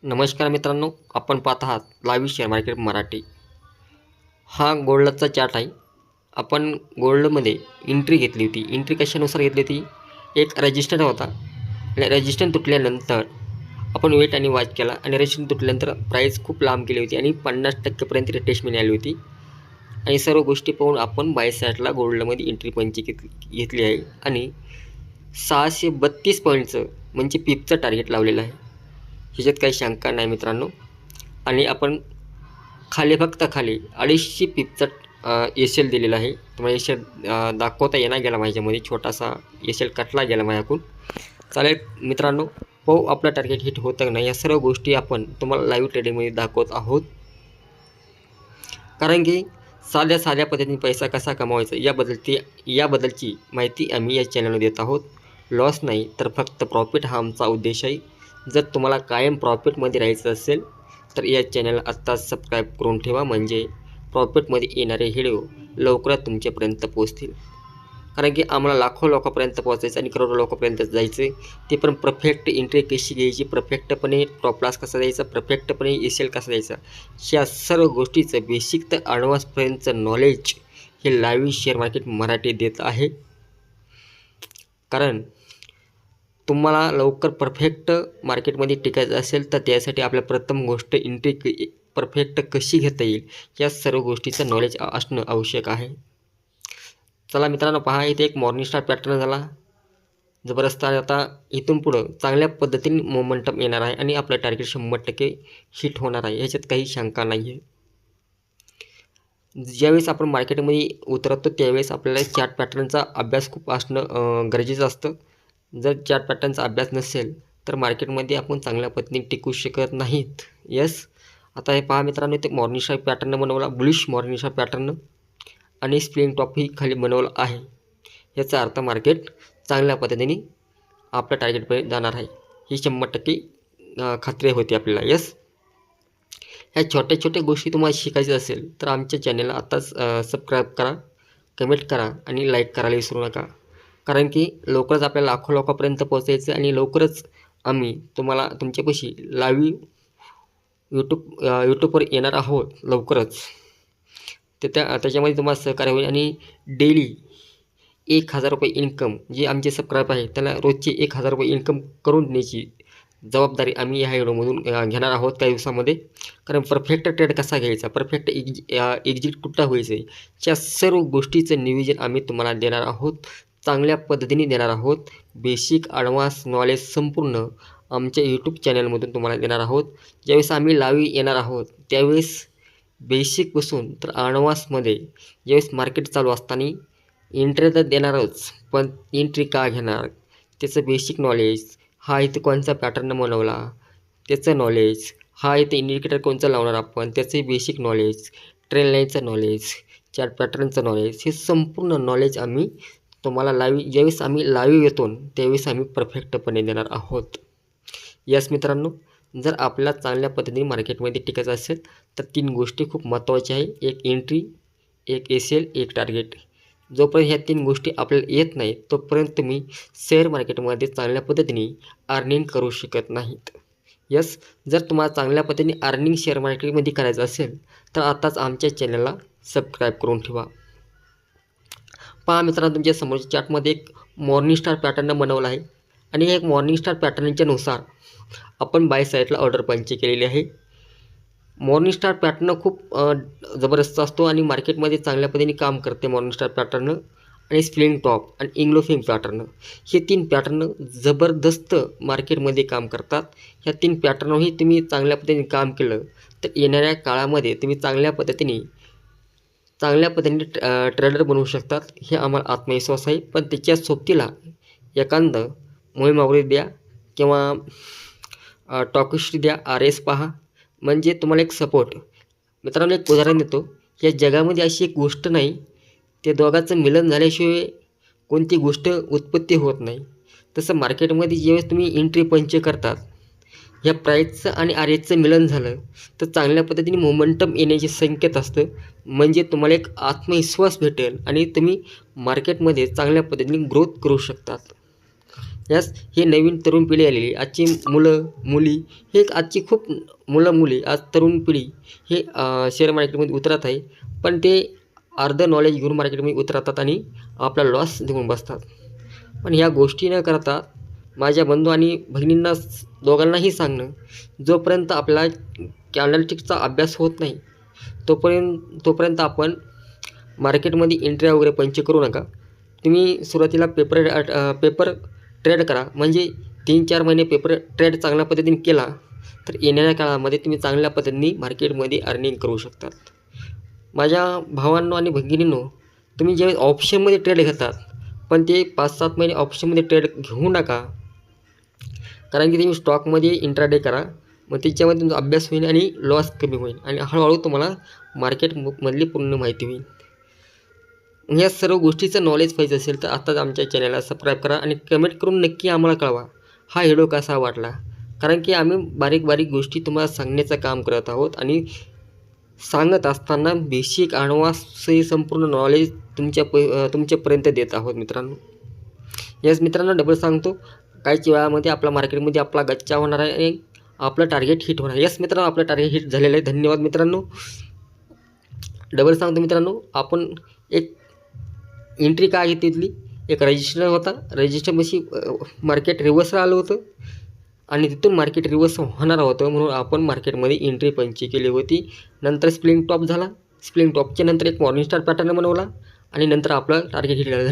नमस्कार मित्रांनो, आपण पाहत आहात लाईव्ह शेअर मार्केट मराठी. हा गोल्डचा चार्ट आहे. आपण गोल्डमध्ये एंट्री घेतली होती. एंट्री कशानुसार घेतली होती? एक रेजिस्टन्स होता आणि रेजिस्टन्स तुटल्यानंतर आपण वेट आणि वॉच केला आणि रेजिस्टन्स तुटल्यानंतर प्राईस खूप लांब गेली होती आणि 50% रिट्रेसमेंट आली होती आणि सर्व गोष्टी पाहून आपण बाय साईडला गोल्डमध्ये एंट्री पंची घेतली आहे आणि 632 पॉईंटचं म्हणजे पिपचं टार्गेट लावलेलं आहे. ह्याच्यात काही शंका नाही मित्रांनो. आणि आपण फक्त खाली 250 पिपचा एस एल दिलेला आहे. तुम्हाला एस एल दाखवता येणार गेला माझ्यामध्ये, छोटासा एस एल कटला गेला माझ्याकडून. चालेल मित्रांनो, पाहू आपलं टार्गेट हिट होतं नाही. या सर्व गोष्टी आपण तुम्हाला लाईव्ह ट्रेडिंगमध्ये दाखवत आहोत, कारण की साध्या पद्धतीने पैसा कसा कमवायचा याबद्दलची माहिती आम्ही या चॅनलवर देत आहोत. लॉस नाही तर फक्त प्रॉफिट हा आमचा उद्देश आहे. जर तुम्हाला कायम प्रॉफिटमध्ये राहायचं असेल तर या चॅनलला आत्ताच सबस्क्राईब करून ठेवा, म्हणजे प्रॉफिटमध्ये येणारे व्हिडिओ लवकरात तुमच्यापर्यंत पोहोचतील. कारण की आम्हाला लाखो लोकांपर्यंत पोहोचायचं आणि करोडो लोकांपर्यंत जायचं. ते पण परफेक्ट एंट्री कशी घ्यायची, परफेक्टपणे टॉप लॉस कसा द्यायचा, परफेक्टपणे एस एल कसा द्यायचा, ह्या सर्व गोष्टीचं बेसिक तर ॲडव्हान्सपर्यंतचं नॉलेज हे लाईव्ह शेअर मार्केट मराठी देत आहे. कारण तुम्हाला लवकर परफेक्ट मार्केटमध्ये टिकायचं असेल तर त्यासाठी आपल्या प्रथम गोष्ट एंट्री परफेक्ट कशी घेता येईल या सर्व गोष्टीचं नॉलेज असणं आवश्यक आहे. चला मित्रांनो, पहा इथे एक मॉर्निंग स्टार पॅटर्न झाला जबरदस्त. आता इथून पुढं चांगल्या पद्धतीने मोमेंटम येणार आहे आणि आपलं टार्गेट 100% हिट होणार आहे, ह्याच्यात काही शंका नाही आहे. ज्यावेळेस आपण मार्केटमध्ये उतरतो त्यावेळेस आपल्याला चार्ट पॅटर्नचा अभ्यास खूप असणं गरजेचं असतं. जर चार्ट पॅटर्नचा अभ्यास नसेल तर मार्केटमध्ये आपण चांगल्या पद्धतीने टिकू शकत नाहीत. यस, आता हे पहा मित्रांनो, ते मॉर्निंग स्टार पॅटर्न बनवला, बुलिश मॉर्निंग स्टार पॅटर्न, आणि स्प्लिंग टॉपही खाली बनवलं आहे. याचा अर्थ मार्केट चांगल्या पद्धतीने आपल्या टार्गेटपर्यंत जाणार आहे, ही 100% खात्री होती आपल्याला. यस, ह्या छोट्या गोष्टी तुम्हाला शिकायच्या असेल तर आमच्या चॅनलला आत्ताच सबस्क्राईब करा, कमेंट करा आणि लाईक करायला विसरू नका. कारण की लवकरच आपल्याला लाखो लोकांपर्यंत पोहोचायचं आणि लवकरच आम्ही तुम्हाला तुमच्यापाशी लाईव्ह यूट्यूबवर येणार आहोत लवकरच. त्याच्यामध्ये तुम्हाला सहकार्य होईल आणि डेली 1000 रुपये इन्कम, जे आमचे सबस्क्राईब आहे त्याला रोजचे 1000 रुपये इन्कम करून देण्याची जबाबदारी आम्ही ह्या व्हिडिओमधून घेणार आहोत काही दिवसामध्ये. कारण परफेक्ट ट्रेड कसा घ्यायचा, परफेक्ट एक्झिट कुठं व्हायचं, या सर्व गोष्टीचं नियोजन आम्ही तुम्हाला देणार आहोत, चांगल्या पद्धतीने देणार आहोत. बेसिक ॲडव्हान्स नॉलेज संपूर्ण आमच्या यूट्यूब चॅनलमधून तुम्हाला देणार आहोत. ज्यावेळेस आम्ही लाईव्ह येणार आहोत त्यावेळेस बेसिकपासून तर ॲडव्हान्समध्ये ज्यावेळेस मार्केट चालू असताना एंट्री तर देणारच, पण एंट्री का घेणार त्याचं बेसिक नॉलेज, हा इथे कोणचा पॅटर्न बनवला त्याचं नॉलेज, हा इथे इंडिकेटर कोणचं लावणार आपण त्याचंही बेसिक नॉलेज, ट्रेंड लाईनचं नॉलेज, चार्ट पॅटर्नचं नॉलेज, हे संपूर्ण नॉलेज आम्ही तुम्हाला ज्यावेळेस आम्ही लाईव्ह येतो त्यावेळेस आम्ही परफेक्टपणे देणार आहोत. यस मित्रांनो, जर आपल्याला चांगल्या पद्धतीने मार्केटमध्ये टिकायचं असेल तर 3 गोष्टी खूप महत्त्वाच्या आहे. एक एंट्री, एक एस एल, एक टार्गेट. जोपर्यंत ह्या 3 गोष्टी आपल्याला येत नाहीत तोपर्यंत तुम्ही शेअर मार्केटमध्ये चांगल्या पद्धतीने अर्निंग करू शकत नाहीत. यस, जर तुम्हाला चांगल्या पद्धतीने अर्निंग शेअर मार्केटमध्ये करायचं असेल तर आताच आमच्या चॅनलला सबस्क्राईब करून ठेवा. पहा मित्रांनो, तुमच्या समोरच्या चार्टमध्ये एक मॉर्निंग स्टार पॅटर्न बनवला आहे आणि एक मॉर्निंग स्टार पॅटर्नच्या नुसार आपण बाय साईडला ऑर्डर पंच केलेली आहे. मॉर्निंग स्टार पॅटर्न खूप जबरदस्त असतो आणि मार्केटमध्ये चांगल्या पद्धतीने काम करते मॉर्निंग स्टार पॅटर्न आणि स्प्लिंग टॉप आणि इंग्लोफिंग पॅटर्न, हे 3 पॅटर्न जबरदस्त मार्केटमध्ये काम करतात. ह्या 3 पॅटर्नही तुम्ही चांगल्या पद्धतीने काम केलं तर येणाऱ्या काळामध्ये तुम्ही चांगल्या पद्धतीने ट्रेडर बनवू शकतात, हे आम्हाला आत्मविश्वास आहे. पण त्याच्या सोबतीला एखादं मोहीम आवृत्ती द्या किंवा टॉकिस्ट द्या, RS पहा, म्हणजे तुम्हाला एक सपोर्ट. मित्रांनो, एक उदाहरण देतो, या जगामध्ये अशी एक गोष्ट नाही, ते दोघांचं मिलन झाल्याशिवाय कोणती गोष्ट उत्पत्ती होत नाही. तसं मार्केटमध्ये ज्यावेळेस तुम्ही एंट्री पंच करतात, ह्या प्राईसचं आणि RSचं मिलन झालं तर चांगल्या पद्धतीने मोमेंटम येण्याचे संकेत असतं, म्हणजे तुम्हाला एक आत्मविश्वास भेटेल आणि तुम्ही मार्केटमध्ये चांगल्या पद्धतीने ग्रोथ करू शकतात. यास हे नवीन तरुण पिढी आलेली आजची मुलं मुली हे आजची खूप मुलं मुली आज तरुण पिढी हे शेअर मार्केटमध्ये उतरत आहे, पण ते अर्धं नॉलेज घेऊन मार्केटमध्ये उतरतात आणि आपला लॉस देऊन बसतात. पण ह्या गोष्टी न करता माझ्या बंधू आणि भगिनींना दोघांनाही सांगणं, जोपर्यंत आपला कॅनलिस्टिक्सचा अभ्यास होत नाही तोपर्यंत आपण मार्केटमध्ये एंट्र्या वगैरे पंच करू नका. तुम्ही सुरुवातीला पेपर ट्रेड करा. म्हणजे 3-4 महिने पेपर ट्रेड चांगल्या पद्धतीने केला तर येणाऱ्या काळामध्ये तुम्ही चांगल्या पद्धतीने मार्केटमध्ये अर्निंग करू शकतात. माझ्या भावांनो आणि भगिनींनो, तुम्ही ज्यावेळेस ऑप्शनमध्ये ट्रेड घेतात पण ते 5-7 महिने ऑप्शनमध्ये ट्रेड घेऊ नका. कारण की तुम्ही स्टॉकमध्ये इंट्राडे करा, मग त्याच्यामध्ये तुमचा अभ्यास होईल आणि लॉस कमी होईल आणि हळूहळू तुम्हाला मार्केटमधली पूर्ण माहिती होईल. या सर्व गोष्टीचं नॉलेज पाहिजे असेल तर आत्ताच आमच्या चॅनलला सबस्क्राईब करा आणि कमेंट करून नक्की आम्हाला कळवा हा व्हिडिओ कसा वाटला. कारण की आम्ही बारीक बारीक गोष्टी तुम्हाला सांगण्याचं काम करत आहोत आणि सांगत असताना बेसिक ॲडव्हान्स हे संपूर्ण नॉलेज तुमच्यापर्यंत देत आहोत मित्रांनो. यस मित्रांनो, डबल सांगतो, काहीच वेळामध्ये आपल्या मार्केटमध्ये आपला गच्चा होणार आहे आणि आपलं टार्गेट हिट होणार. यस मित्रांनो, आपलं टार्गेट हिट झालेलं आहे. धन्यवाद मित्रांनो. डबल सांगतो मित्रांनो, आपण एक एंट्री काय घेतली, एक रजिस्टर होता, रजिस्टरपाशी मार्केट रिव्हर्सला आलं होतं आणि तिथून मार्केट रिव्हर्स होणार होतं म्हणून आपण मार्केटमध्ये एंट्री पंच केली होती. नंतर स्प्लिंग टॉप झाला, स्प्लिंग टॉपच्या नंतर एक मॉर्निंग स्टार पॅटर्न बनवला आणि नंतर आपलं टार्गेट हिट झालं.